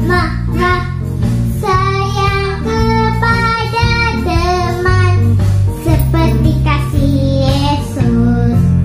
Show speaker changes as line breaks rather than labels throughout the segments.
marah, sayang kepada teman seperti kasih Yesus.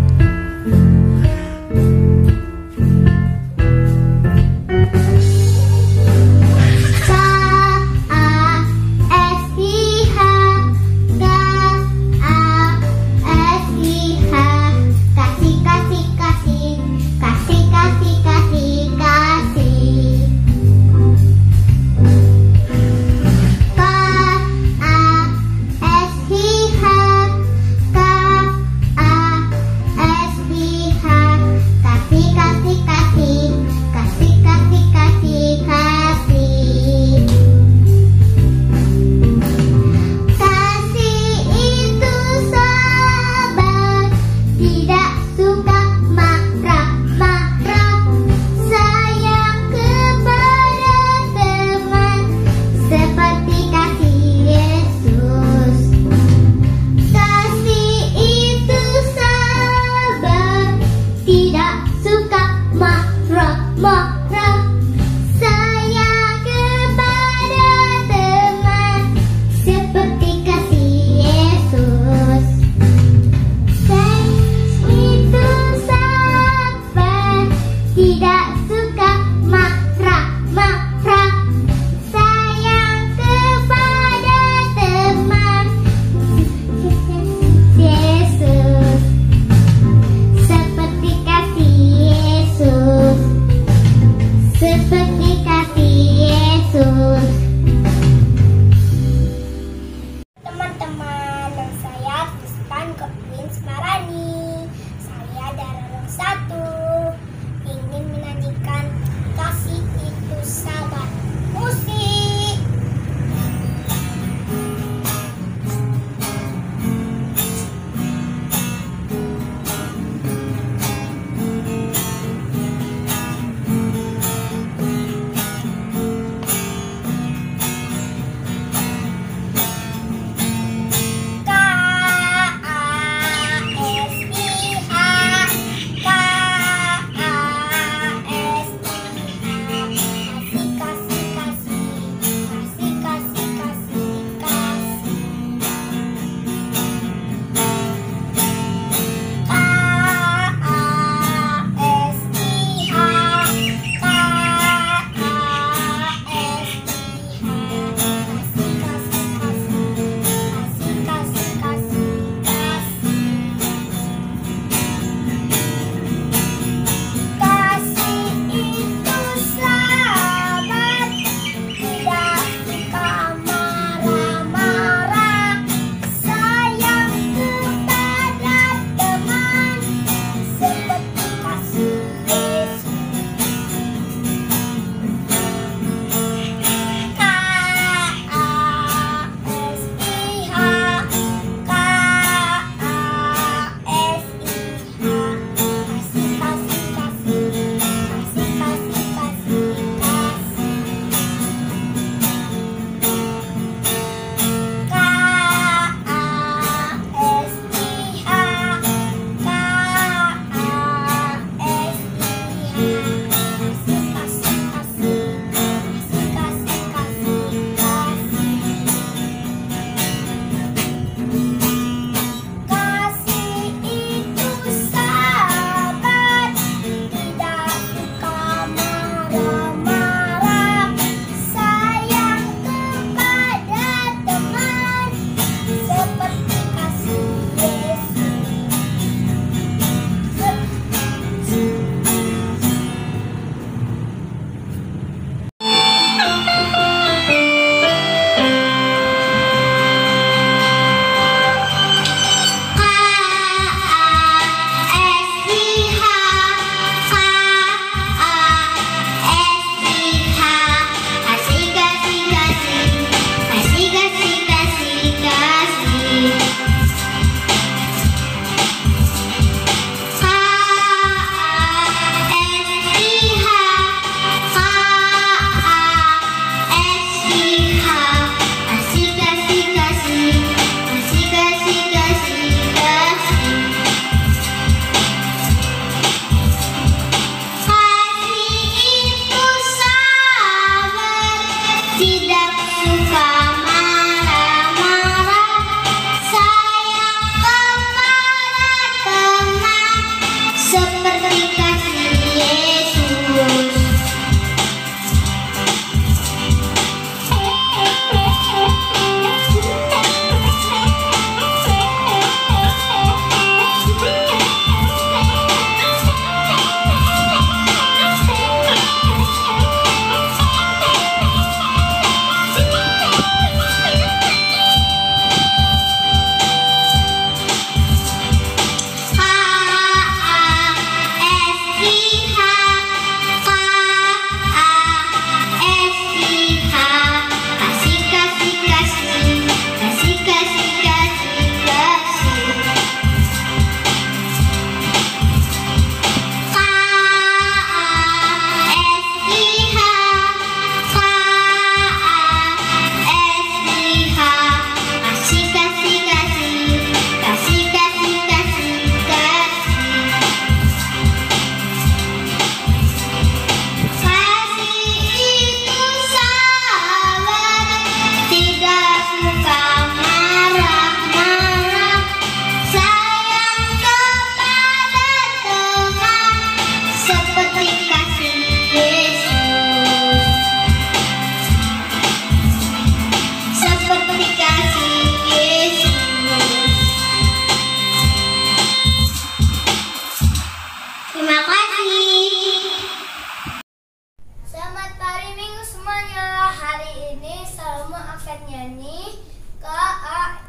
Tidak suka marah-marah, sayang kepada teman, seperti kasih Yesus. Nyanyi KASIH.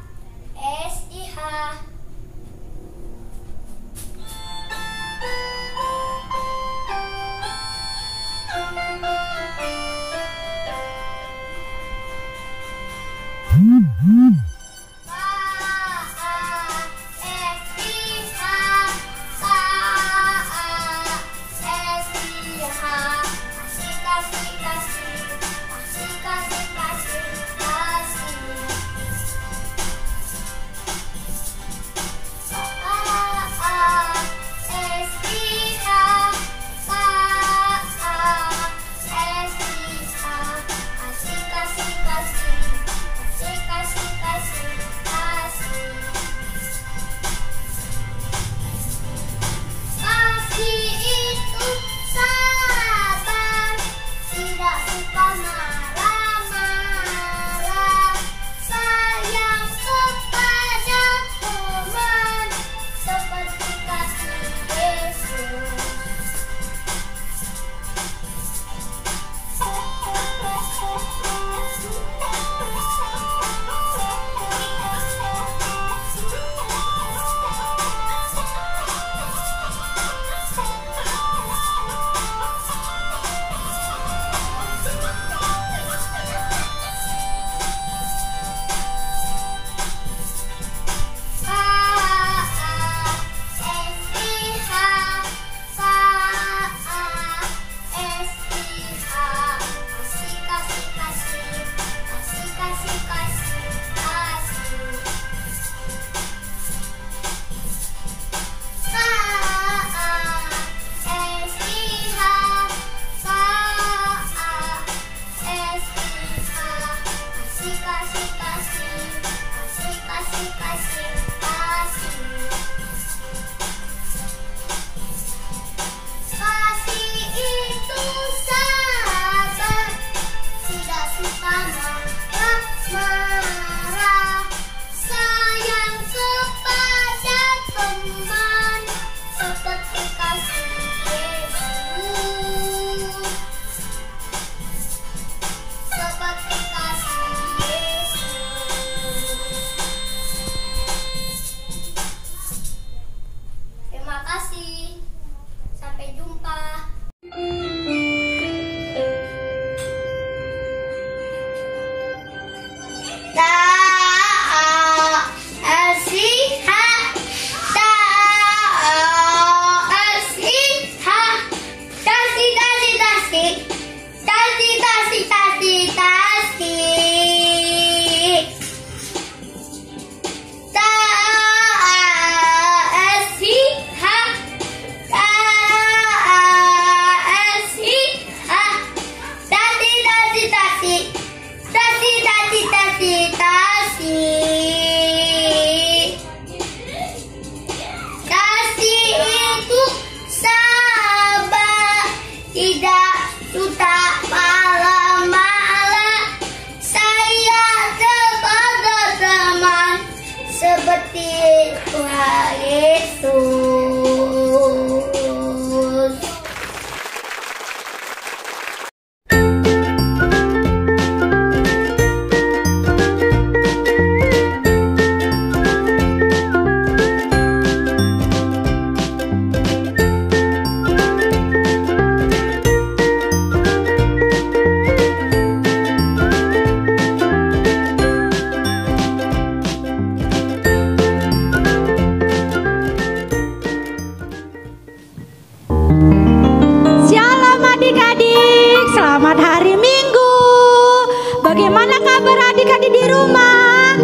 kabar adik-adik di rumah?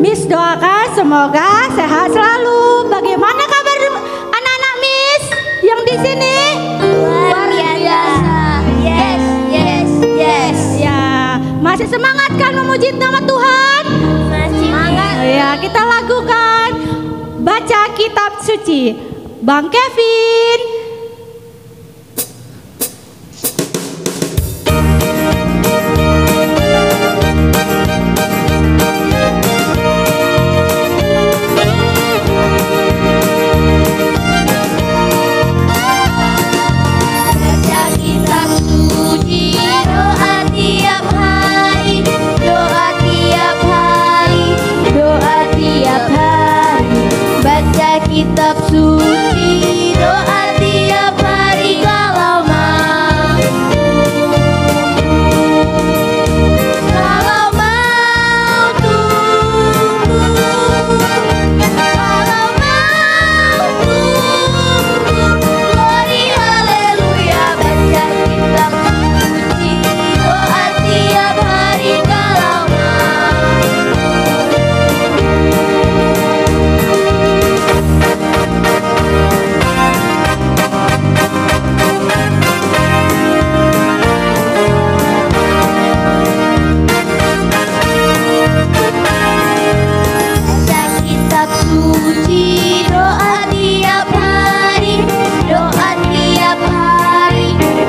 Miss doakan semoga sehat selalu. Bagaimana kabar anak-anak Miss yang di sini?
Luar biasa. Yes, yes, yes.
Ya, masih semangat kan memuji nama Tuhan?
Masih semangat.
Ya, kita lakukan baca kitab suci. Bang Kevin.
Kitab suci, doa tiap hari kalau mau tunggu, kalau mau tunggu, glory haleluya, baca kitab suci, doa tiap hari kalau kitab suci, doa tiap hari kalau mau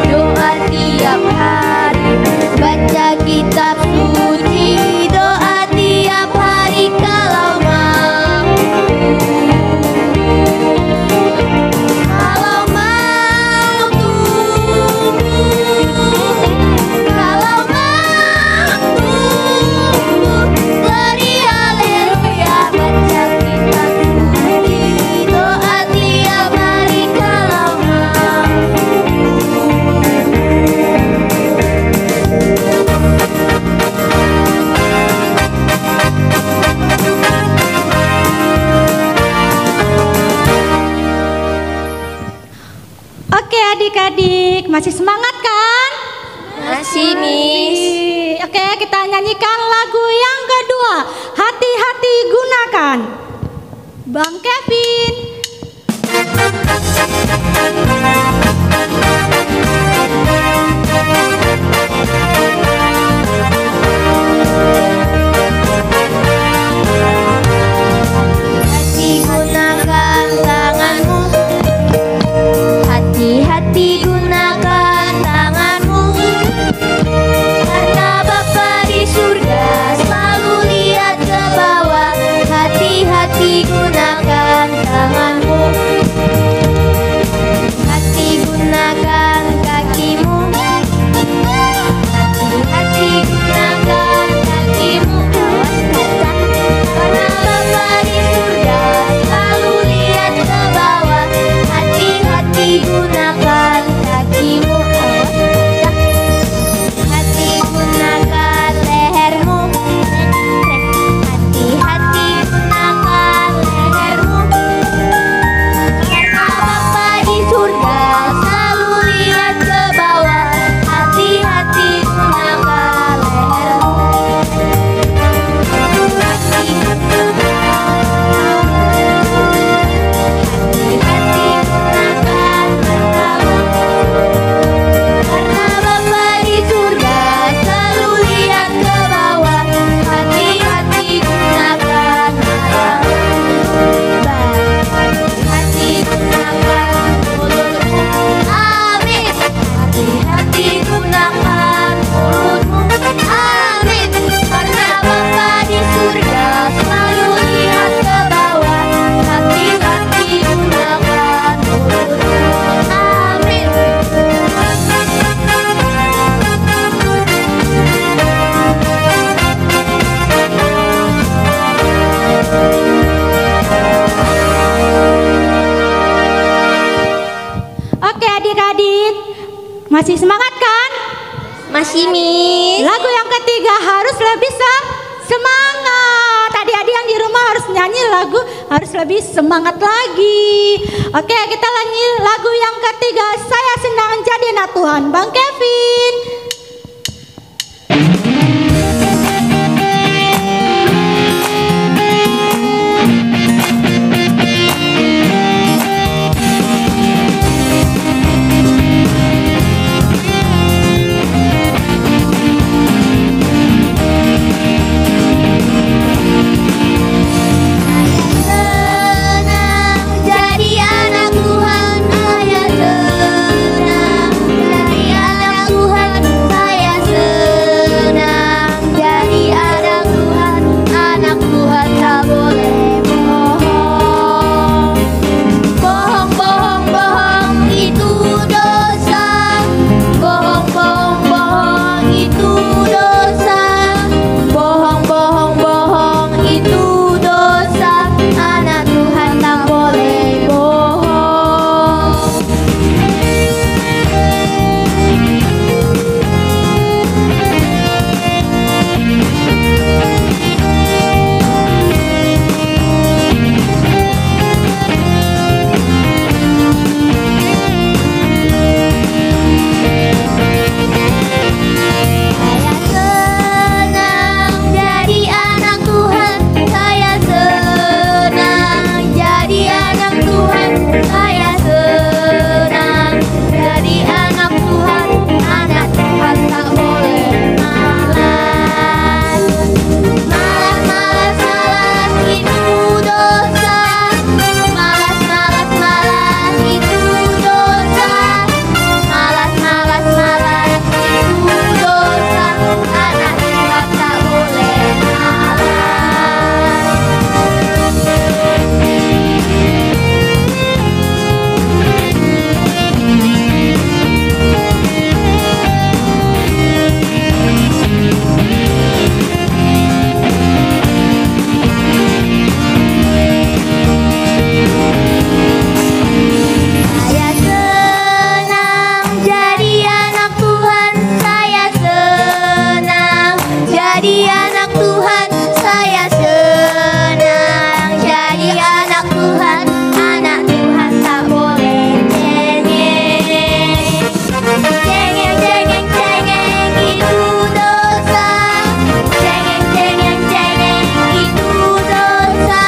tunggu, kalau mau tunggu, glory haleluya, baca kitab suci, doa tiap hari kalau mau.
Oke adik-adik, masih semangat kan?
Masih, Miss.
Oke, kita nyanyikan lagu yang kedua. Hati-hati gunakan. Bang Kevin.
Hati gunakan tanganmu, hati-hati gunakan tanganmu, karena Bapa di surga selalu lihat ke bawah. Hati-hati gunakan tanganmu, hati gunakan kakimu, hati gunakan kakimu, karena Bapa di surga selalu lihat ke bawah. Hati-hati gunakan kakimu, hati gunakan lehermu, hati-hati gunakan lehermu, karena Bapa di surga selalu lihat ke bawah. Hati-hati gunakan lehermu, hati hati-hati gunakan matamu, karena Bapa di surga selalu lihat ke bawah. Hati-hati gunakan matamu, hati gunakan mulutmu, amin. Hati-hati gunakan mulutmu, amin, karena Bapa di surga selalu lihat ke bawah. Hati-hati gunakan mulutmu, amin.
Oke adik-adik, masih semangat kan?
Masih, Miss.
Lagu yang ketiga harus lebih semangat. Adik-adik yang di rumah harus nyanyi lagu harus lebih semangat lagi. Oke, kita nyanyi lagu yang ketiga. Saya senang jadi anak Tuhan. Bang Kevin.
jadi anak Tuhan. Saya senang jadi anak Tuhan. Anak Tuhan tak boleh cengeng. Cengeng, cengeng, cengeng itu dosa. Cengeng, cengeng, cengeng itu dosa.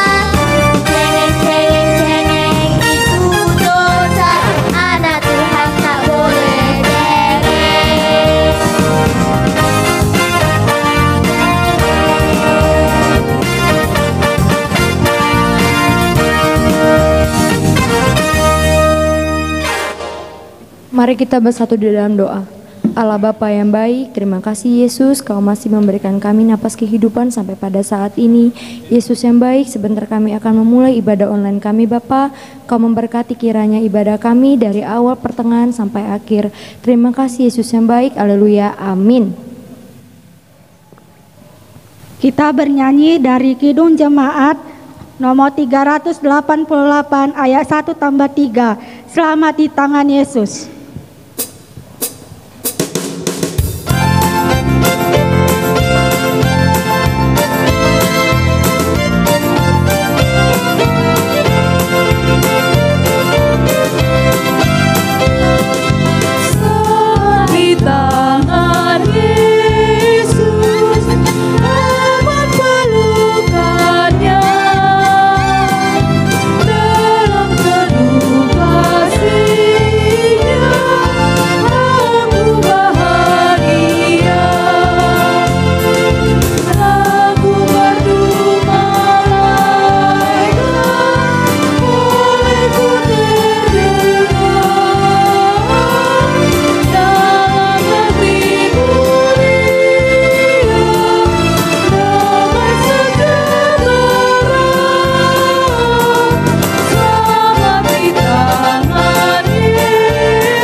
Cengeng, cengeng, cengeng itu dosa. Anak Tuhan tak boleh cengeng.
Mari kita bersatu di dalam doa. Allah Bapa yang baik, terima kasih Yesus, Kau masih memberikan kami napas kehidupan sampai pada saat ini. Yesus yang baik, sebentar kami akan memulai ibadah online kami Bapa. Kau memberkati kiranya ibadah kami dari awal pertengahan sampai akhir. Terima kasih Yesus yang baik, haleluya, amin.
Kita bernyanyi dari Kidung Jemaat nomor 388 ayat 1-3. Selamat di tangan Yesus.
Di tangan Yesus, aman pelukannya. Dalam teduh kasih-Nya, aku bahagia. Aku berdumai-damai, oleh-Ku terdengar. Dalam negeri mulia, damai sejahtera. Selamat di tangan Yesus, aman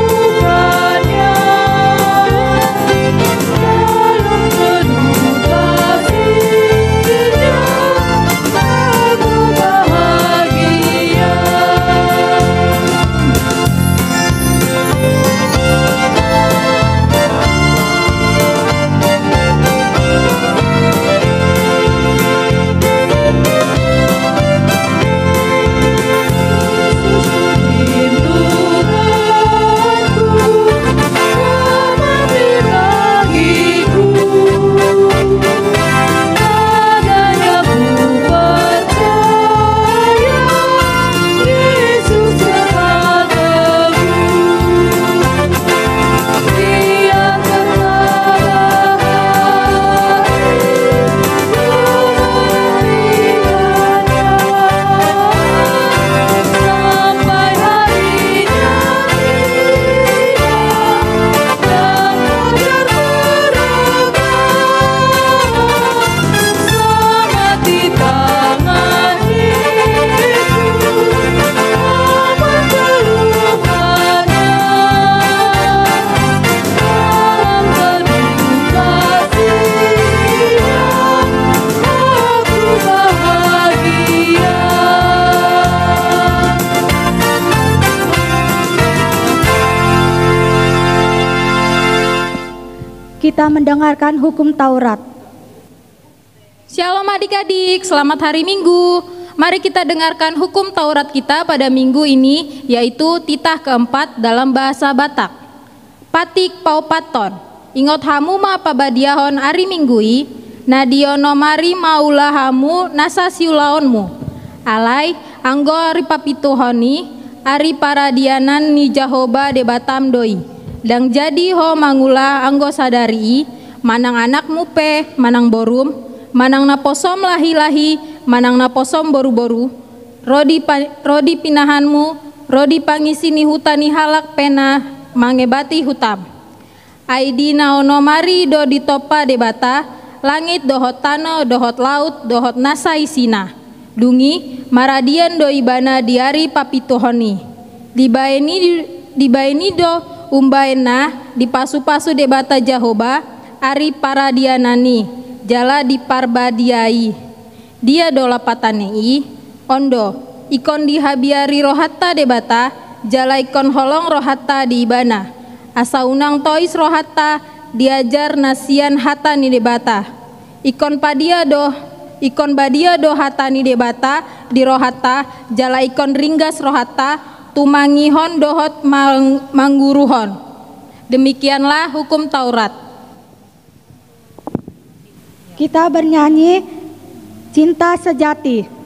pelukannya. Dalam teduh kasih-Nya, aku bahagia. Sampai harinya dan fajar berangkat. Selamat di tangan Yesus, aman pelukannya. Dalam teduh kasih-Nya, aku bahagia.
Kita mendengarkan hukum Taurat.
Shalom adik-adik, selamat hari Minggu. Mari kita dengarkan hukum Taurat kita pada minggu ini, yaitu titah keempat dalam bahasa Batak. Patik paupaton, ingot hamu ma pabadiahon ari minggui, nadiono mari maulah hamu nasa siulaonmu. Alai, anggo ari papituhoni, ari paradianan ni Jahoba de Batam doi. Dang jadi ho mangula anggo sadari, manang anak mupe, manang borum, manang naposom lahi-lahi, manang naposom boru-boru, rodi pinahanmu, rodi pangisini hutani halak pena, mangebati hutam. Aidi naono mari do ditopa debata, langit dohot tano, dohot laut, dohot nasa isina. Dungi, maradian do ibana diari papituhoni. Dibaeni do umbaena di pasu-pasu debata Jahoba ari paradianani jala di parbadiai dia dola patanei ondo ikon di habiari rohatta debata jala ikon holong rohatta di ibana asa unang tois rohatta diajar nasian hatani debata. Ikon badia do hatani debata di rohata jala ikon ringgas rohata tumangihon dohot mangguruhon. Demikianlah hukum Taurat.
Kita bernyanyi Cinta Sejati.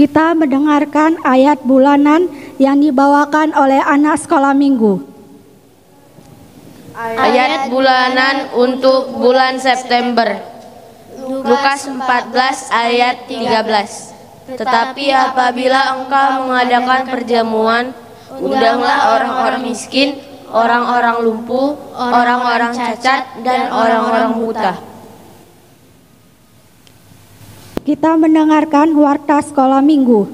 Kita mendengarkan ayat bulanan yang dibawakan oleh anak sekolah minggu.
Ayat bulanan untuk bulan September. Lukas 14 ayat 13. Tetapi apabila engkau mengadakan perjamuan, undanglah orang-orang miskin, orang-orang lumpuh, orang-orang cacat, dan orang-orang buta.
Kita mendengarkan warta sekolah minggu.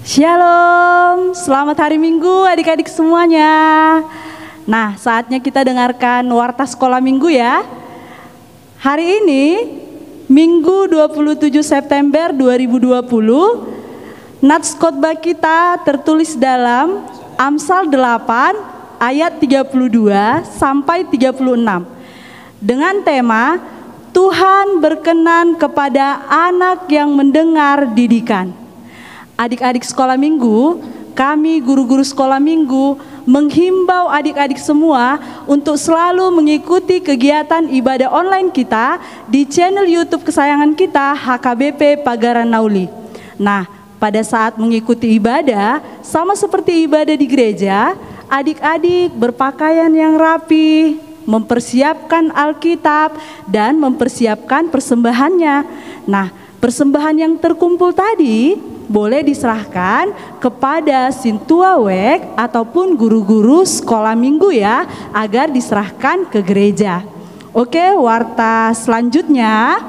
Shalom, selamat hari Minggu adik-adik semuanya. Nah, saatnya kita dengarkan warta sekolah minggu ya. Hari ini, Minggu 27 September 2020, nats khotbah kita tertulis dalam Amsal 8 ayat 32 sampai 36. dengan tema Tuhan berkenan kepada anak yang mendengar didikan. Adik-adik sekolah minggu, kami guru-guru sekolah minggu menghimbau adik-adik semua untuk selalu mengikuti kegiatan ibadah online kita di channel YouTube kesayangan kita HKBP Pagaran Nauli. Nah, pada saat mengikuti ibadah, sama seperti ibadah di gereja, adik-adik berpakaian yang rapi, mempersiapkan Alkitab dan mempersiapkan persembahannya. Nah, persembahan yang terkumpul tadi boleh diserahkan kepada Sintua Wek ataupun guru-guru sekolah minggu ya, agar diserahkan ke gereja. Oke, warta selanjutnya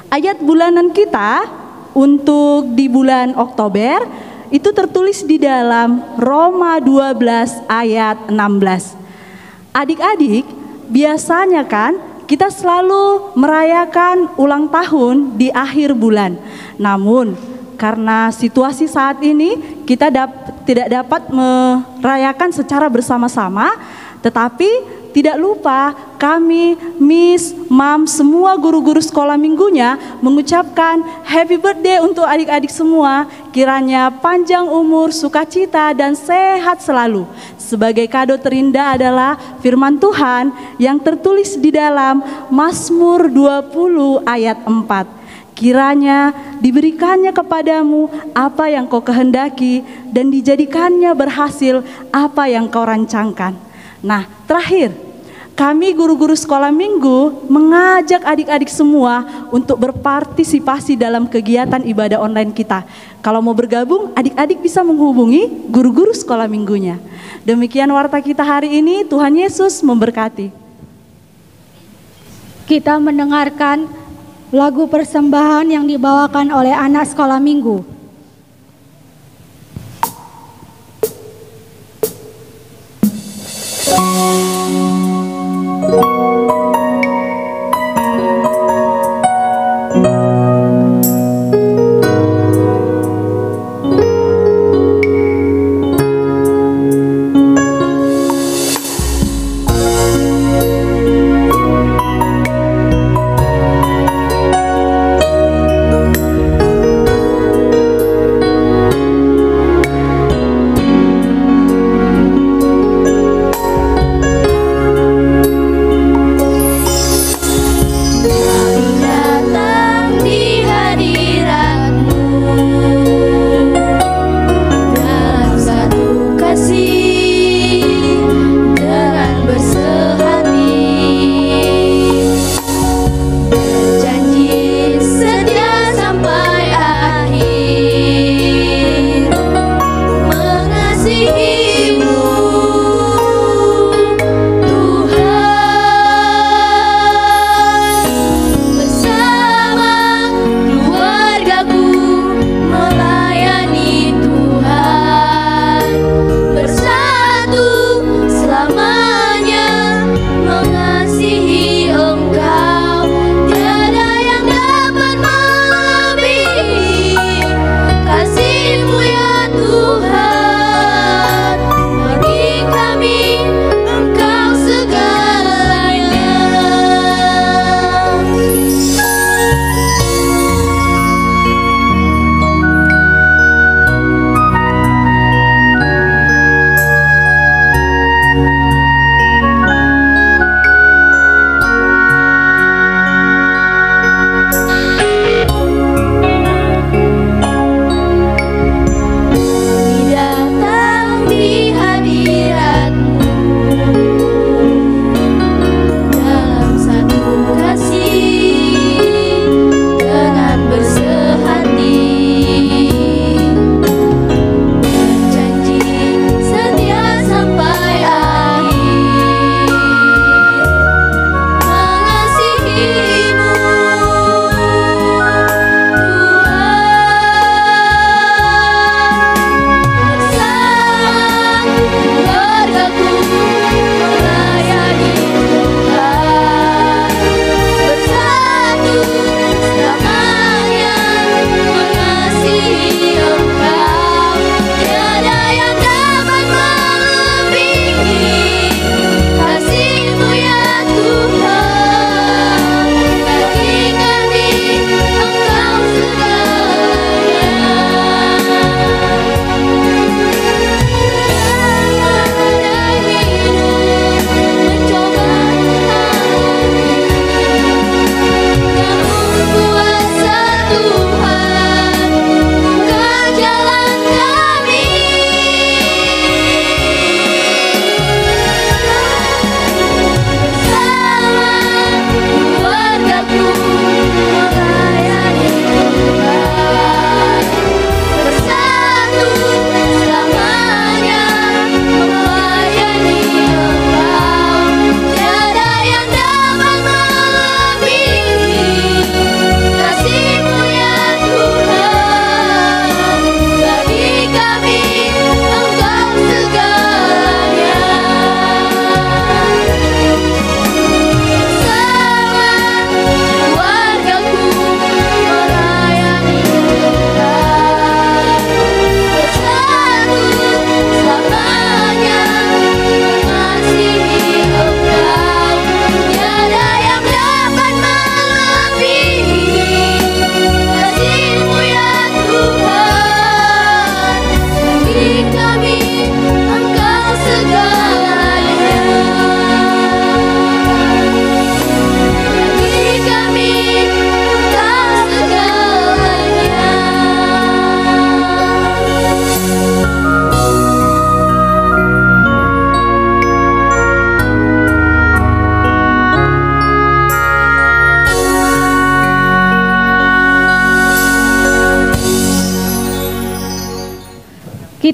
ayat bulanan kita untuk di bulan Oktober itu tertulis di dalam Roma 12 ayat 16. Adik-adik, biasanya kan kita selalu merayakan ulang tahun di akhir bulan. Namun karena situasi saat ini kita tidak dapat merayakan secara bersama-sama, tetapi tidak lupa kami, Miss, Mam, semua guru-guru sekolah minggunya mengucapkan happy birthday untuk adik-adik semua. Kiranya panjang umur, sukacita, dan sehat selalu. Sebagai kado terindah adalah firman Tuhan yang tertulis di dalam Mazmur 20 ayat 4. Kiranya diberikannya kepadamu apa yang kau kehendaki dan dijadikannya berhasil apa yang kau rancangkan. Nah, terakhir, kami guru-guru sekolah minggu mengajak adik-adik semua untuk berpartisipasi dalam kegiatan ibadah online kita. Kalau mau bergabung, adik-adik bisa menghubungi guru-guru sekolah minggunya. Demikian warta kita hari ini, Tuhan Yesus memberkati.
Kita mendengarkan lagu persembahan yang dibawakan oleh anak sekolah minggu.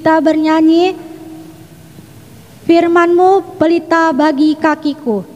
Kita bernyanyi Firman-Mu pelita bagi kakiku.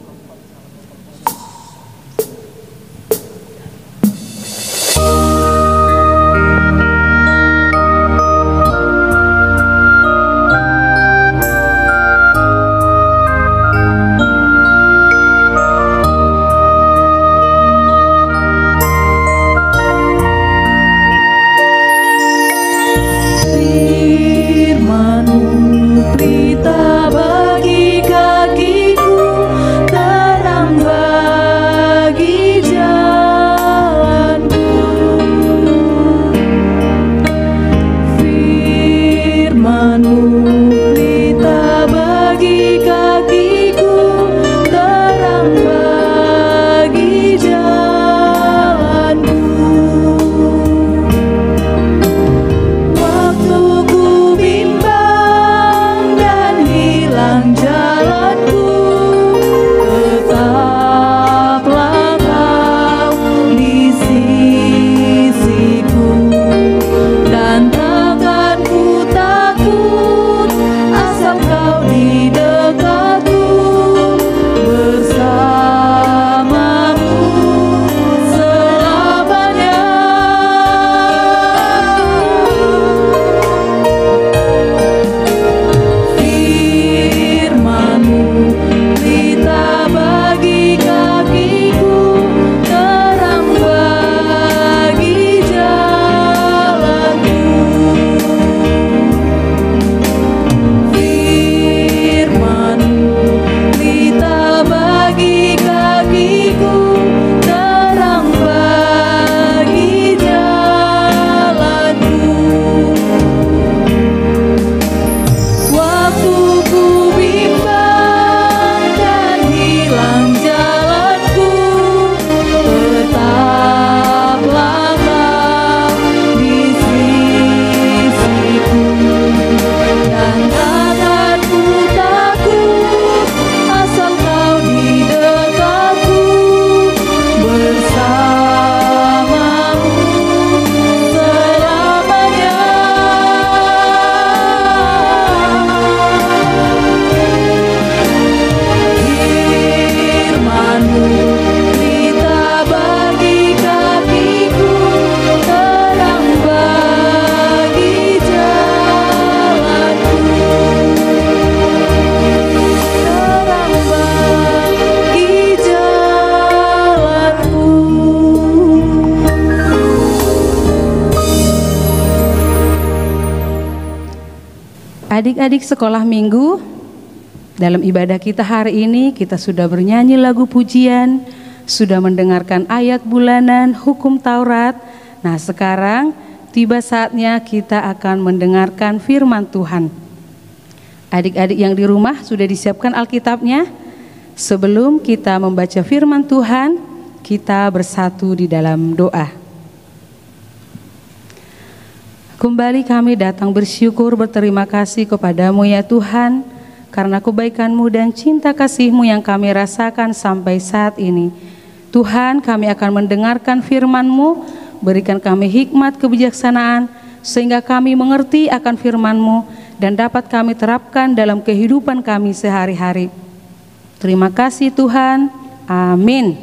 Firman-Mu pelita bagi kakiku, terang bagi jalanku. Firman-Mu pelita bagi kakiku, terang bagi jalanku. Waktu ku bimbang dan hilang jalanku, tetaplah Kau di sisiku, dan takkan ku takut asal Kau di dekatku, bersamamu selamanya. Firman-Mu pelita bagi kakiku, terang bagi jalanku. Firman-Mu pelita bagi kakiku, terang bagi jalanku. Waktu ku bimbang dan hilang jalanku, tetaplah Kau di sisiku, dan takkan ku takut asal Kau di dekatku, bersamamu selamanya. Firman-Mu pelita bagi kakiku, terang bagi jalanku, terang bagi jalanku.
Adik-adik sekolah minggu, dalam ibadah kita hari ini kita sudah bernyanyi lagu pujian, sudah mendengarkan ayat bulanan, hukum Taurat. Nah, sekarang tiba saatnya kita akan mendengarkan firman Tuhan. Adik-adik yang di rumah sudah disiapkan Alkitabnya? Sebelum kita membaca firman Tuhan, kita bersatu di dalam doa. Kembali kami datang bersyukur, berterima kasih kepada-Mu ya Tuhan, karena kebaikan-Mu dan cinta kasih-Mu yang kami rasakan sampai saat ini. Tuhan, kami akan mendengarkan firman-Mu, berikan kami hikmat kebijaksanaan, sehingga kami mengerti akan firman-Mu dan dapat kami terapkan dalam kehidupan kami sehari-hari. Terima kasih Tuhan, amin.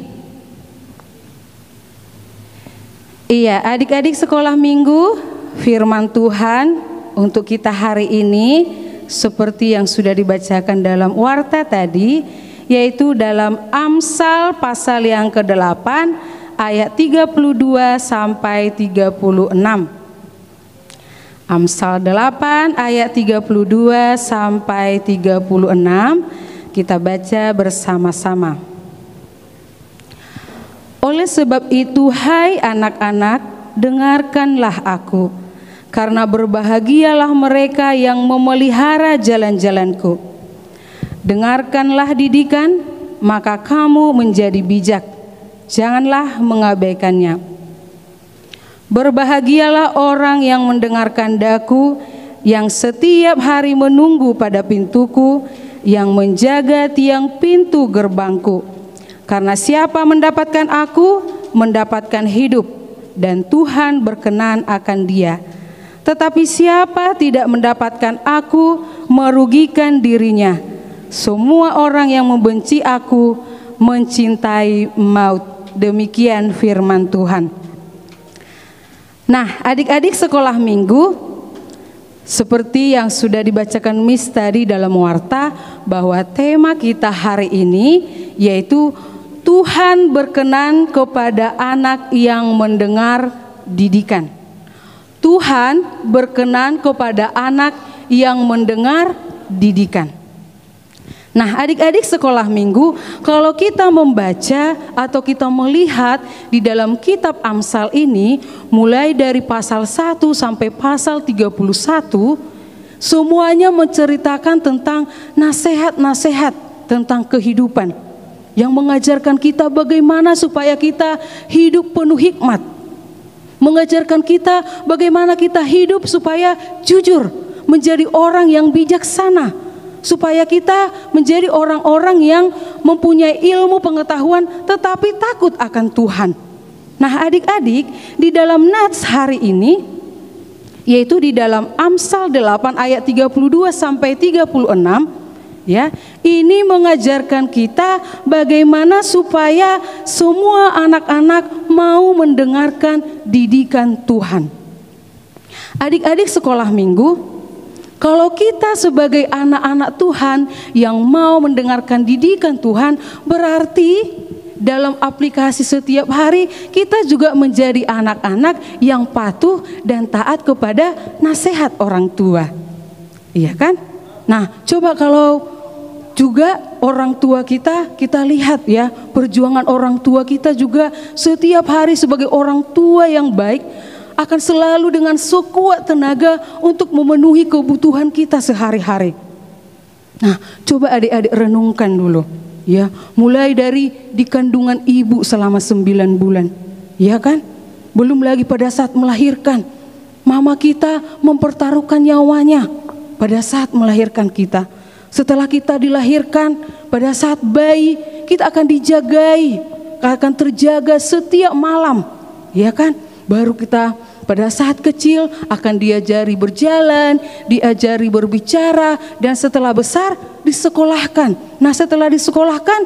Iya, adik-adik sekolah minggu, firman Tuhan untuk kita hari ini seperti yang sudah dibacakan dalam warta tadi, yaitu dalam Amsal pasal yang ke-8 ayat 32 sampai 36. Amsal 8 ayat 32 sampai 36 kita baca bersama-sama. Oleh sebab itu, hai anak-anak, dengarkanlah aku, karena berbahagialah mereka yang memelihara jalan-jalanku. Dengarkanlah didikan, maka kamu menjadi bijak, janganlah mengabaikannya. Berbahagialah orang yang mendengarkan daku, yang setiap hari menunggu pada pintuku, yang menjaga tiang pintu gerbangku. Karena siapa mendapatkan aku, mendapatkan hidup, dan Tuhan berkenan akan dia.
Tetapi siapa tidak mendapatkan aku, merugikan dirinya. Semua orang yang membenci aku mencintai maut. Demikian firman Tuhan. Nah, adik-adik sekolah minggu, seperti yang sudah dibacakan Miss tadi dalam warta, bahwa tema kita hari ini yaitu Tuhan berkenan kepada anak yang mendengar didikan. Tuhan berkenan kepada anak yang mendengar didikan. Nah, adik-adik sekolah minggu, kalau kita membaca atau kita melihat di dalam kitab Amsal ini, mulai dari pasal 1 sampai pasal 31, semuanya menceritakan tentang nasihat-nasihat tentang kehidupan, yang mengajarkan kita bagaimana supaya kita hidup penuh hikmat, mengajarkan kita bagaimana kita hidup supaya jujur, menjadi orang yang bijaksana, supaya kita menjadi orang-orang yang mempunyai ilmu pengetahuan tetapi takut akan Tuhan. Nah, adik-adik, di dalam nats hari ini, yaitu di dalam Amsal 8 ayat 32 sampai 36, ya, ini mengajarkan kita bagaimana supaya semua anak-anak mau mendengarkan didikan Tuhan. Adik-adik sekolah minggu, kalau kita sebagai anak-anak Tuhan yang mau mendengarkan didikan Tuhan, berarti dalam aplikasi setiap hari kita juga menjadi anak-anak yang patuh dan taat kepada nasihat orang tua. Iya kan? Nah, coba kalau juga orang tua kita lihat ya, perjuangan orang tua kita juga setiap hari sebagai orang tua yang baik, akan selalu dengan sekuat tenaga untuk memenuhi kebutuhan kita sehari-hari. Nah, coba adik-adik renungkan dulu, ya, mulai dari di kandungan ibu selama 9 bulan, ya kan? Belum lagi pada saat melahirkan, mama kita mempertaruhkan nyawanya pada saat melahirkan kita. Setelah kita dilahirkan, pada saat bayi, kita akan dijagai, akan terjaga setiap malam, ya kan? Baru kita pada saat kecil akan diajari berjalan, diajari berbicara, dan setelah besar disekolahkan. Nah, setelah disekolahkan,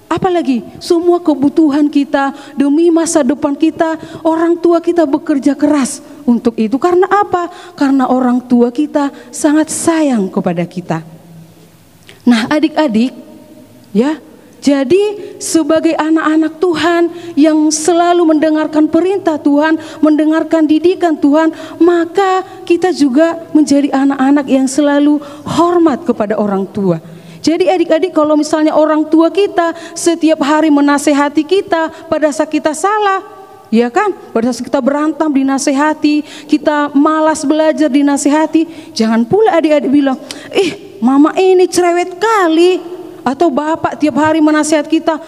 apalagi semua kebutuhan kita demi masa depan kita, orang tua kita bekerja keras untuk itu. Karena apa? Karena orang tua kita sangat sayang kepada kita. Nah, adik-adik, ya, jadi sebagai anak-anak Tuhan yang selalu mendengarkan perintah Tuhan, mendengarkan didikan Tuhan, maka kita juga menjadi anak-anak yang selalu hormat kepada orang tua. Jadi adik-adik, kalau misalnya orang tua kita setiap hari menasehati kita pada saat kita salah, ya kan? Pada saat kita berantem dinasehati, kita malas belajar dinasehati, jangan pula adik-adik bilang, mama ini cerewet kali. Atau bapak tiap hari menasihat kita,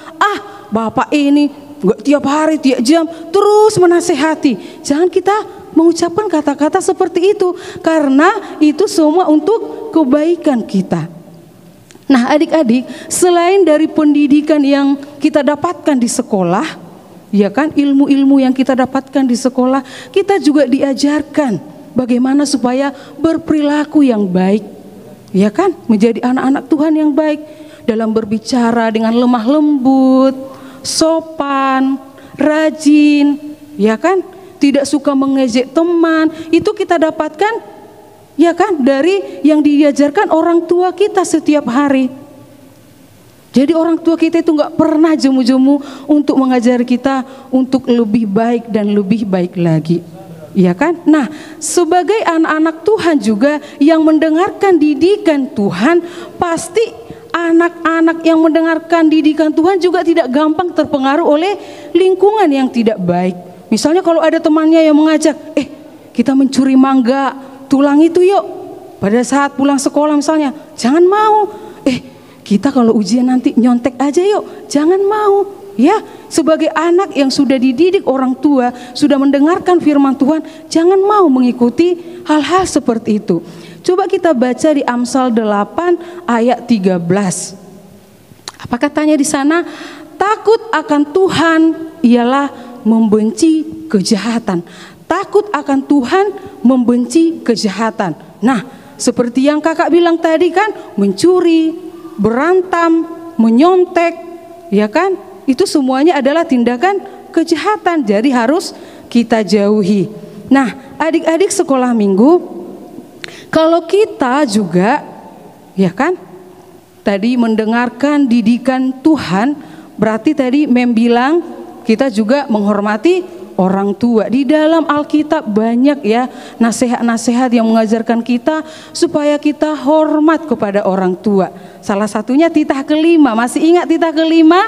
bapak ini gak tiap hari, tiap jam terus menasehati. Jangan kita mengucapkan kata-kata seperti itu, karena itu semua untuk kebaikan kita. Nah, adik-adik, selain dari pendidikan yang kita dapatkan di sekolah, ya kan, ilmu-ilmu yang kita dapatkan di sekolah, kita juga diajarkan bagaimana supaya berperilaku yang baik, ya kan, menjadi anak-anak Tuhan yang baik. Dalam berbicara dengan lemah lembut, sopan, rajin, ya kan? Tidak suka mengejek teman. Itu kita dapatkan, ya kan, dari yang diajarkan orang tua kita setiap hari. Jadi orang tua kita itu nggak pernah jemu-jemu untuk mengajari kita untuk lebih baik dan lebih baik lagi. Ya kan? Nah, sebagai anak-anak Tuhan juga yang mendengarkan didikan Tuhan, pasti anak-anak yang mendengarkan didikan Tuhan juga tidak gampang terpengaruh oleh lingkungan yang tidak baik. Misalnya kalau ada temannya yang mengajak, kita mencuri mangga tulang itu yuk, pada saat pulang sekolah misalnya, jangan mau. Kita kalau ujian nanti nyontek aja yuk, jangan mau. Ya, sebagai anak yang sudah dididik orang tua, sudah mendengarkan firman Tuhan, jangan mau mengikuti hal-hal seperti itu. Coba kita baca di Amsal 8 ayat 13. Apa katanya di sana? Takut akan Tuhan ialah membenci kejahatan. Takut akan Tuhan, membenci kejahatan. Nah, seperti yang kakak bilang tadi kan, mencuri, berantam, menyontek, ya kan? Itu semuanya adalah tindakan kejahatan. Jadi harus kita jauhi. Nah, adik-adik sekolah minggu, kalau kita juga, ya kan, tadi mendengarkan didikan Tuhan, berarti tadi Mem bilang kita juga menghormati orang tua. Di dalam Alkitab banyak ya nasihat-nasihat yang mengajarkan kita supaya kita hormat kepada orang tua. Salah satunya titah kelima. Masih ingat titah kelima?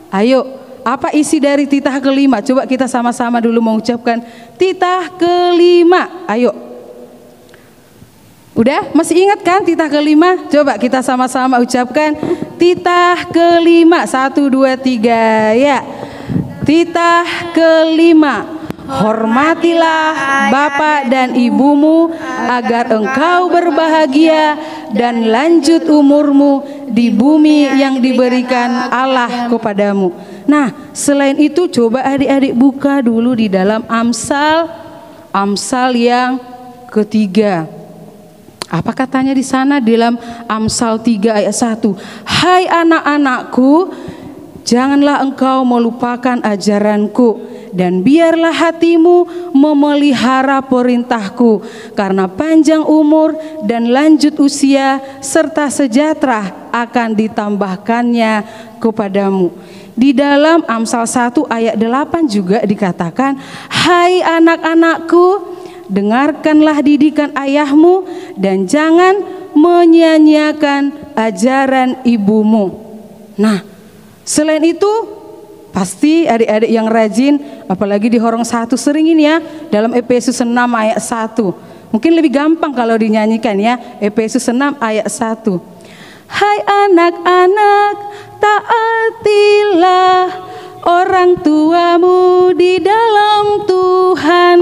Ayo, apa isi dari titah kelima? Coba kita sama-sama dulu mengucapkan titah kelima. Ayo. Udah? Masih ingat kan titah kelima? Coba kita sama-sama ucapkan titah kelima. 1, 2, 3 ya. Titah kelima, hormatilah bapak dan ibumu agar engkau berbahagia dan lanjut umurmu di bumi yang diberikan Allah kepadamu. Nah, selain itu coba adik-adik buka dulu di dalam Amsal yang ketiga. Apa katanya di sana dalam Amsal 3 ayat 1? Hai anak-anakku, janganlah engkau melupakan ajaranku, dan biarlah hatimu memelihara perintahku, karena panjang umur dan lanjut usia serta sejahtera akan ditambahkannya kepadamu. Di dalam Amsal 1 ayat 8 juga dikatakan, hai anak-anakku, dengarkanlah didikan ayahmu dan jangan menyia-nyiakan ajaran ibumu. Nah, selain itu, pasti adik-adik yang rajin, apalagi di Horong 1 sering ini ya, dalam Efesus 6 ayat 1. Mungkin lebih gampang kalau dinyanyikan ya, Efesus 6 ayat 1. Hai anak-anak, taatilah orang tuamu di dalam Tuhan,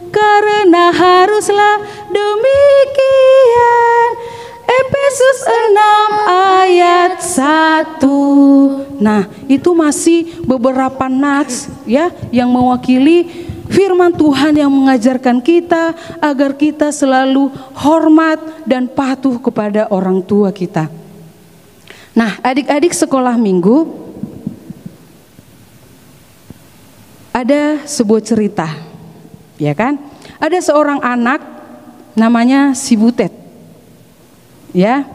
karena haruslah demikian. Efesus 6 ayat 1. Nah, itu masih beberapa nats ya yang mewakili firman Tuhan yang mengajarkan kita agar kita selalu hormat dan patuh kepada orang tua kita. Nah, adik-adik sekolah minggu, ada sebuah cerita, ya kan? Ada seorang anak namanya si Butet. Ya,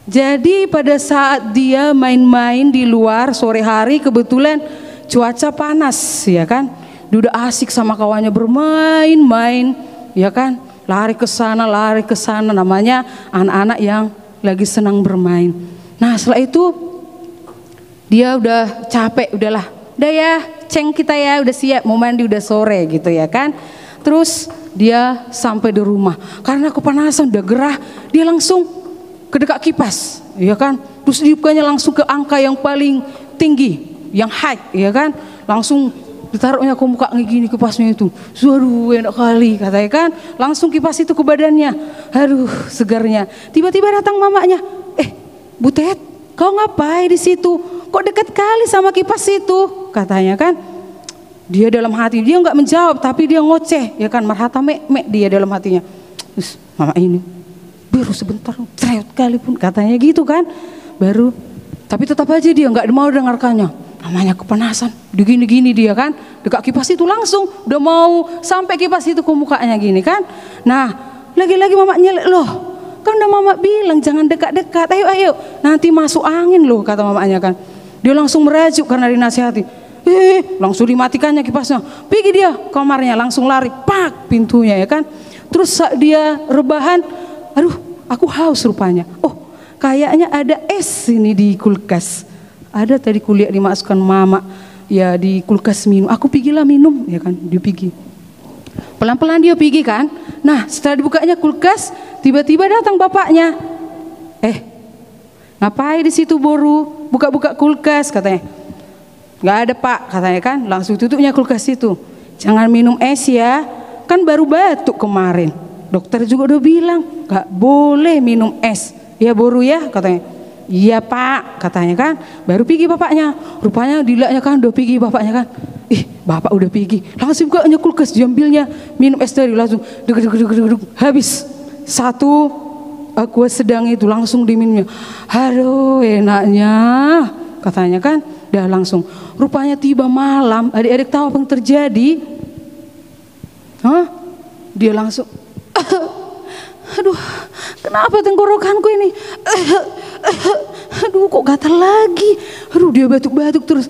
jadi pada saat dia main-main di luar sore hari, kebetulan cuaca panas, ya kan? Dia udah asik sama kawannya bermain-main, ya kan? Lari ke sana, namanya anak-anak yang lagi senang bermain. Nah, setelah itu dia udah capek, udahlah, udah ya, ceng kita ya, udah siap mau mandi, udah sore gitu ya kan? Terus dia sampai di rumah, karena kepanasan, udah gerah, dia langsung ke dekat kipas, ya kan? Terus dibukanya langsung ke angka yang paling tinggi, yang high, ya kan? Langsung ditaruhnya ke muka gini kipasnya itu. Waduh, enak kali katanya kan. Langsung kipas itu ke badannya. Aduh, segarnya. Tiba-tiba datang mamanya. Butet, kau ngapain di situ? Kok dekat kali sama kipas itu? Katanya kan. Dia dalam hati, dia nggak menjawab, tapi dia ngoceh, ya kan? Marhata mek dia dalam hatinya. Terus mama ini baru sebentar, cerewet kali pun katanya gitu kan. Baru, tapi tetap aja dia nggak mau dengarkannya. Namanya kepanasan, gini-gini dia kan. Dekat kipas itu langsung, udah mau sampai kipas itu ke mukanya gini kan. Nah, lagi-lagi mama nyelek, loh kan udah mama bilang jangan dekat-dekat, ayo nanti masuk angin loh, kata mamanya kan. Dia langsung merajuk karena dinasihati. Langsung dimatikannya kipasnya. Pergi dia kamarnya, langsung lari, pak pintunya ya kan. Terus saat dia rebahan, aduh, aku haus rupanya. Oh, kayaknya ada es ini di kulkas. Ada tadi kuliah dimasukkan mama, ya di kulkas minum. Aku pergilah minum, ya kan? Dia pergi. Pelan-pelan dia pergi kan. Nah, setelah dibukanya kulkas, tiba-tiba datang bapaknya. Ngapain di situ boru? Buka-buka kulkas katanya. Nggak ada pak, katanya kan. Langsung tutupnya kulkas itu. Jangan minum es ya. Kan baru batuk kemarin. Dokter juga udah bilang gak boleh minum es. Ya boru ya katanya. Iya pak katanya kan. Baru pergi bapaknya. Rupanya dilaknya kan udah pergi bapaknya kan. bapak udah pergi, langsung bukanya kulkas, diambilnya minum es teh langsung deg, habis satu aqua sedang itu langsung diminumnya. Aduh enaknya katanya kan, dah langsung. Rupanya tiba malam, adik-adik tahu apa yang terjadi? Dia langsung aduh, kenapa tenggorokanku ini? Aduh, kok gatal lagi? Aduh, dia batuk-batuk terus.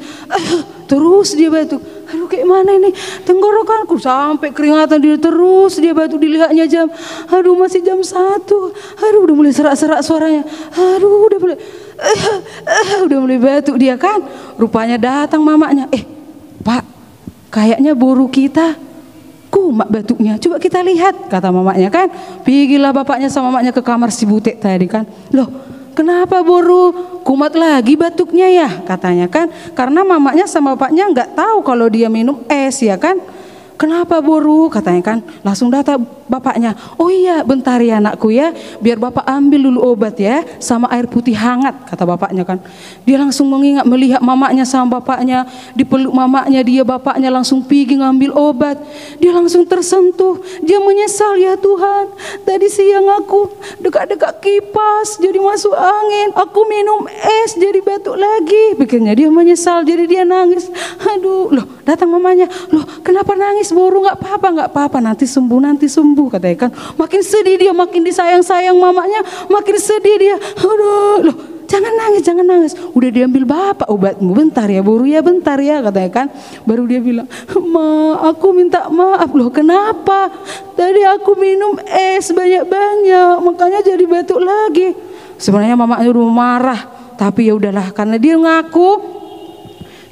Terus dia batuk. Aduh, kayak mana ini? Tenggorokanku sampai keringatan dia terus. Dia batuk, dilihatnya jam. Aduh, masih jam 1. Aduh, udah mulai serak-serak suaranya. Aduh, udah mulai batuk dia kan. Rupanya datang mamanya. Pak, kayaknya boru kita kumat batuknya, coba kita lihat, kata mamanya kan. Pergilah bapaknya sama mamanya ke kamar si butek tadi kan. Loh, kenapa boru kumat lagi batuknya ya, katanya kan. Karena mamanya sama bapaknya nggak tahu kalau dia minum es ya kan. Kenapa boru, katanya kan. Langsung datang bapaknya. Oh iya, bentar ya anakku ya, biar bapak ambil dulu obat ya, sama air putih hangat, kata bapaknya kan. Dia langsung mengingat melihat mamanya sama bapaknya, dipeluk mamanya, dia bapaknya langsung pergi ngambil obat. Dia langsung tersentuh, dia menyesal, ya Tuhan, tadi siang aku dekat-dekat kipas jadi masuk angin, aku minum es jadi batuk lagi, pikirnya. Dia menyesal, jadi dia nangis. Aduh, loh datang mamanya, loh kenapa nangis boru? Nggak apa-apa, nanti sembuh, katanya kan. Makin sedih dia, makin disayang-sayang mamanya, makin sedih dia. Aduh, loh jangan nangis, udah diambil bapak obatmu, bentar ya boru ya, bentar ya, katanya kan. Baru dia bilang, Ma, aku minta maaf. Loh kenapa? Tadi aku minum es banyak-banyak, makanya jadi batuk lagi. Sebenarnya mamanya udah marah, tapi ya udahlah, karena dia ngaku,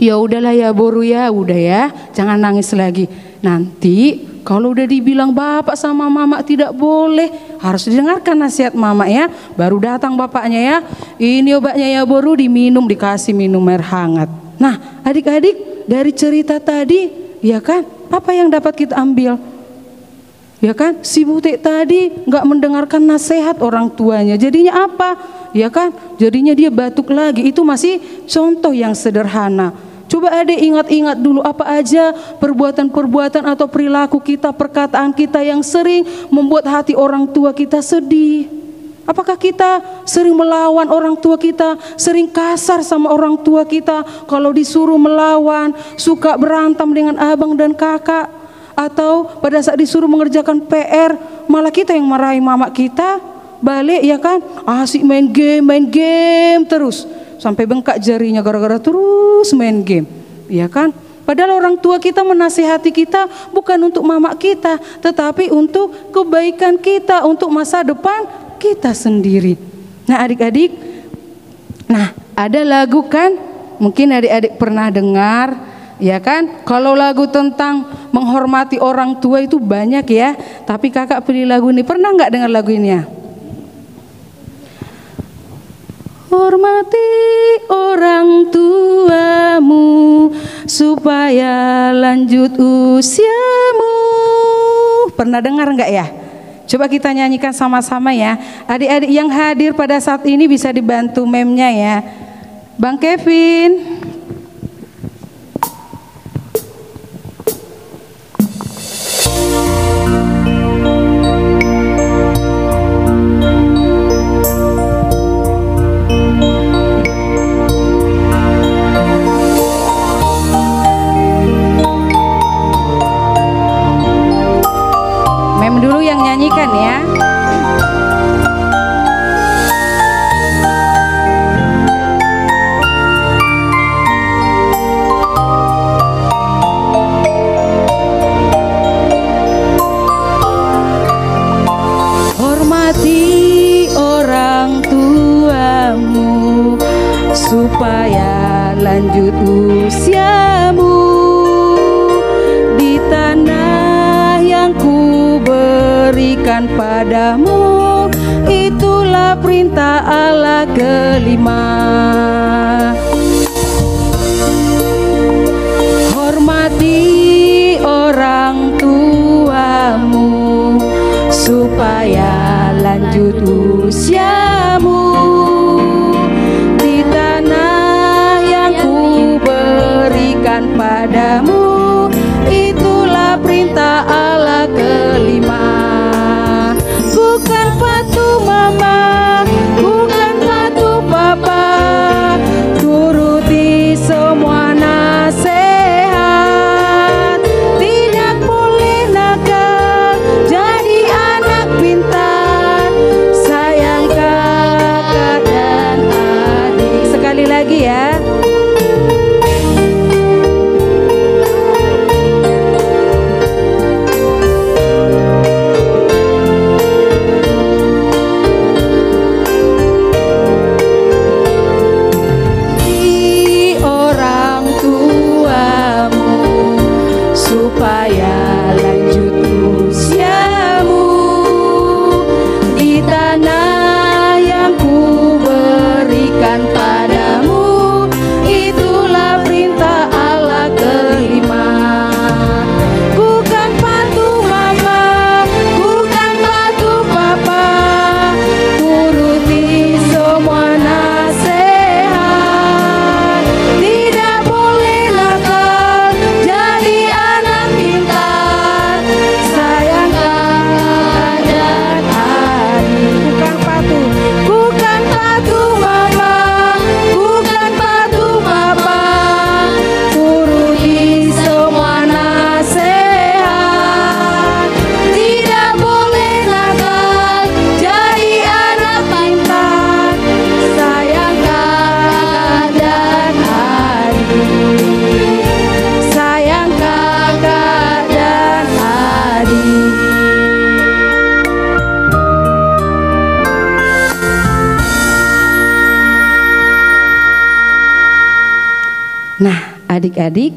ya udahlah ya boru ya, udah ya, jangan nangis lagi. Nanti kalau udah dibilang bapak sama mama tidak boleh, harus didengarkan nasihat mama ya. Baru datang bapaknya ya, ini obatnya ya boru, diminum, dikasih minum air hangat. Nah adik-adik, dari cerita tadi ya kan, apa yang dapat kita ambil? Ya kan, si butek tadi nggak mendengarkan nasihat orang tuanya, jadinya apa? Ya kan, jadinya dia batuk lagi. Itu masih contoh yang sederhana. Coba adik ingat-ingat dulu apa aja perbuatan-perbuatan atau perilaku kita, perkataan kita yang sering membuat hati orang tua kita sedih. Apakah kita sering melawan orang tua kita, sering kasar sama orang tua kita, kalau disuruh melawan, suka berantem dengan abang dan kakak, atau pada saat disuruh mengerjakan PR malah kita yang marahi mama kita balik ya kan, asik main game terus. Sampai bengkak jarinya gara-gara terus main game, ya kan? Padahal orang tua kita menasihati kita bukan untuk mama kita, tetapi untuk kebaikan kita, untuk masa depan kita sendiri. Nah adik-adik, nah ada lagu kan, mungkin adik-adik pernah dengar, ya kan? Kalau lagu tentang menghormati orang tua itu banyak ya, tapi kakak pilih lagu ini. Pernah nggak dengar lagu ini ya? Hormati orang tuamu supaya lanjut usiamu. Pernah dengar enggak ya? Coba kita nyanyikan sama-sama ya. Adik-adik yang hadir pada saat ini bisa dibantu memnya ya. Bang Kevin. Dulu yang nyanyikan ya. Hormati orang tuamu supaya lanjut usiamu di tanah yang berikan padamu, itulah perintah Allah kelima. Hormati orang tuamu supaya lanjut usiamu di tanah yang ku berikan padamu, Nah, adik-adik,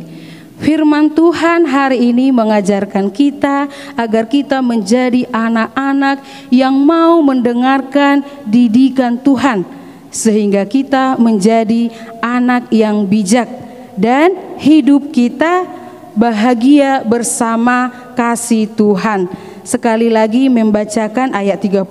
firman Tuhan hari ini mengajarkan kita agar kita menjadi anak-anak yang mau mendengarkan didikan Tuhan, sehingga kita menjadi anak yang bijak dan hidup kita bahagia bersama kasih Tuhan. Sekali lagi membacakan ayat 32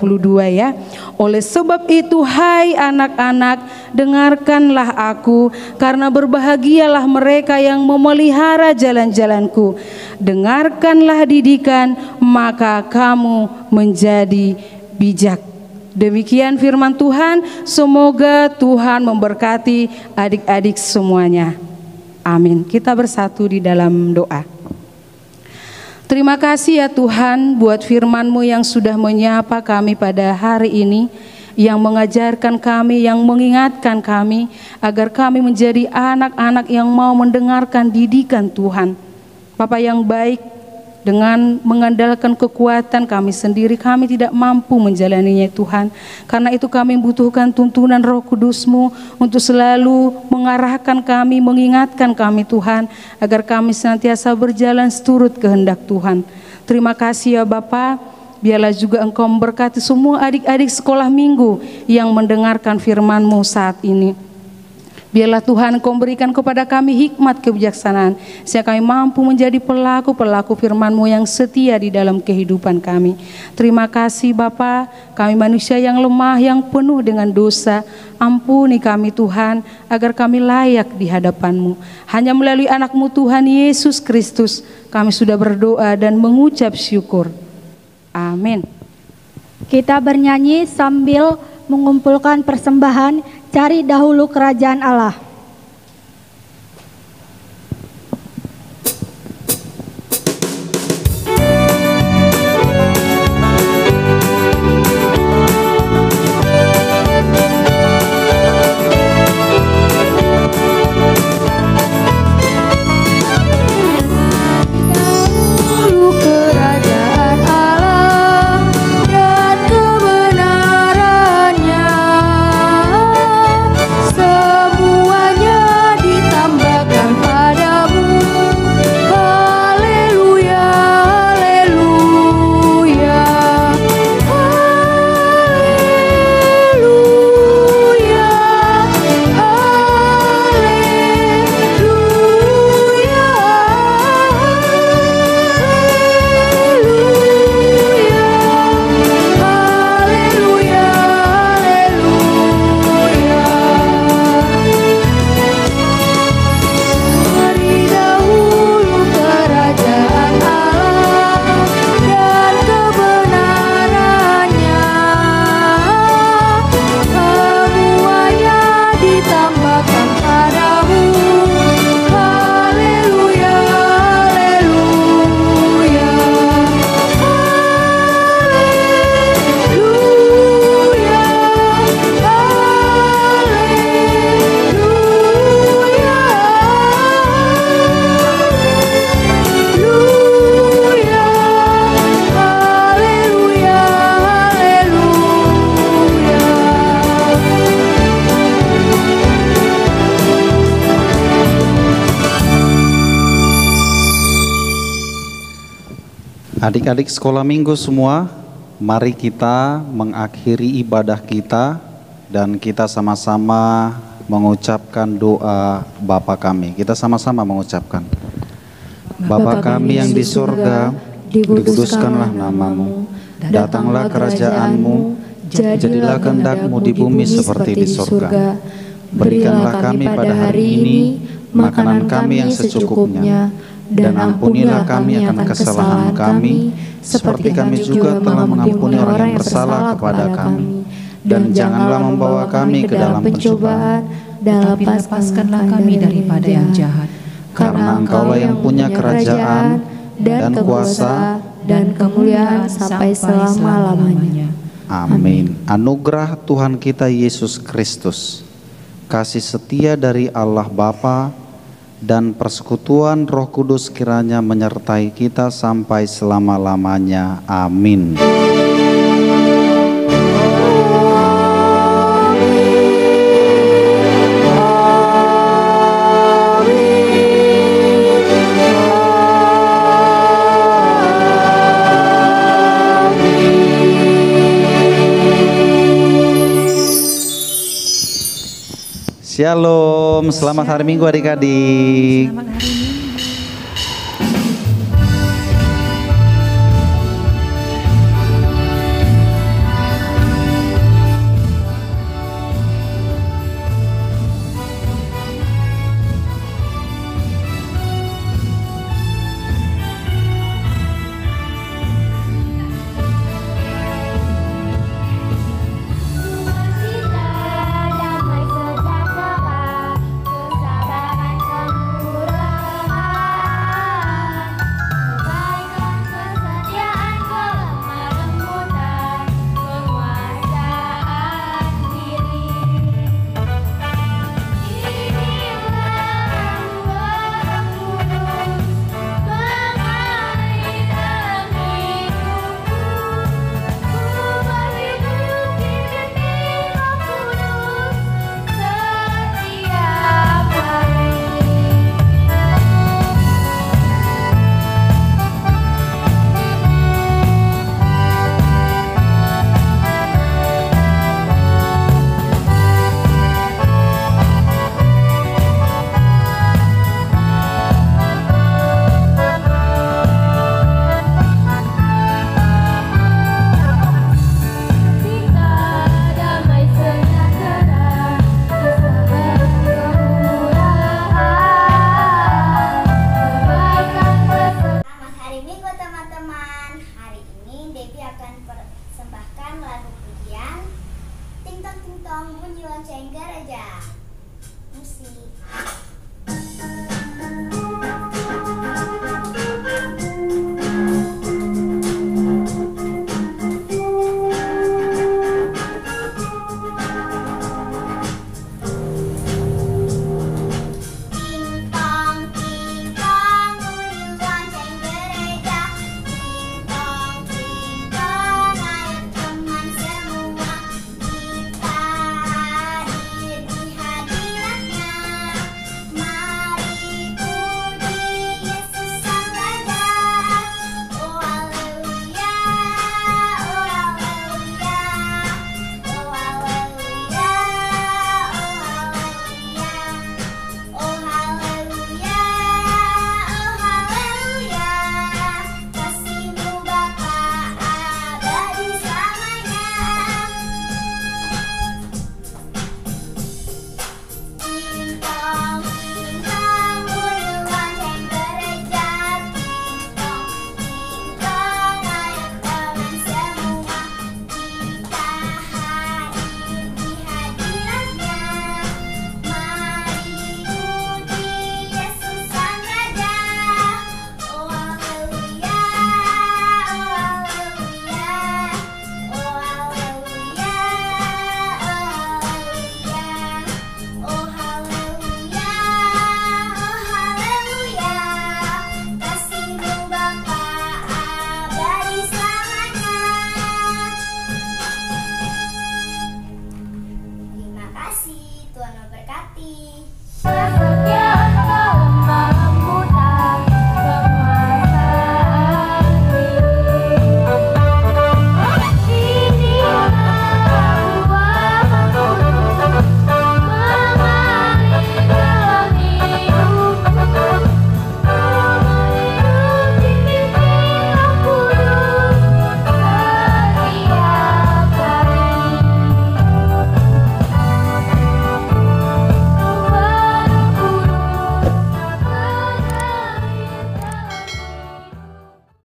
ya. Oleh sebab itu hai anak-anak, dengarkanlah aku, karena berbahagialah mereka yang memelihara jalan-jalanku. Dengarkanlah didikan, maka kamu menjadi bijak. Demikian firman Tuhan. Semoga Tuhan memberkati adik-adik semuanya. Amin. Kita bersatu di dalam doa. Terima kasih ya Tuhan buat firman-Mu yang sudah menyapa kami pada hari ini, yang mengajarkan kami, yang mengingatkan kami agar kami menjadi anak-anak yang mau mendengarkan didikan Tuhan. Bapa yang baik, dengan mengandalkan kekuatan kami sendiri, kami tidak mampu menjalaninya Tuhan. Karena itu kami membutuhkan tuntunan Roh Kudus-Mu untuk selalu mengarahkan kami, mengingatkan kami Tuhan, agar kami senantiasa berjalan seturut kehendak Tuhan. Terima kasih ya Bapa. Biarlah juga Engkau memberkati semua adik-adik sekolah minggu yang mendengarkan firman-Mu saat ini. Biarlah Tuhan Engkau berikan kepada kami hikmat kebijaksanaan, sehingga kami mampu menjadi pelaku-pelaku firman-Mu yang setia di dalam kehidupan kami. Terima kasih Bapa, kami manusia yang lemah, yang penuh dengan dosa. Ampuni kami Tuhan, agar kami layak di hadapan-Mu. Hanya melalui anak-Mu Tuhan Yesus Kristus, kami sudah berdoa dan mengucap syukur. Amin.
Kita bernyanyi sambil mengumpulkan persembahan. Cari dahulu kerajaan Allah.
Adik-adik sekolah minggu semua, mari kita mengakhiri ibadah kita dan kita sama-sama mengucapkan doa Bapa kami. Kita sama-sama mengucapkan. Bapa kami yang di surga, dikuduskanlah namamu, datanglah kerajaan-Mu, jadilah kehendak-Mu di bumi seperti di surga. Berikanlah kami pada hari ini makanan kami yang secukupnya, dan ampunilah kami akan kesalahan kami, seperti kami juga telah mengampuni orang yang bersalah kepada kami. Dan janganlah membawa kami ke dalam pencobaan,
tetapi lepaskanlah kami daripada yang jahat.
Karena Engkaulah yang punya kerajaan, dan kuasa,
dan kemuliaan sampai selama-lamanya.
Amin. Anugerah Tuhan kita Yesus Kristus, kasih setia dari Allah Bapa, dan persekutuan Roh Kudus kiranya menyertai kita sampai selama-lamanya. Amin.
Amin.
Shalom, selamat hari Minggu adik-adik.
Selamat hari Minggu.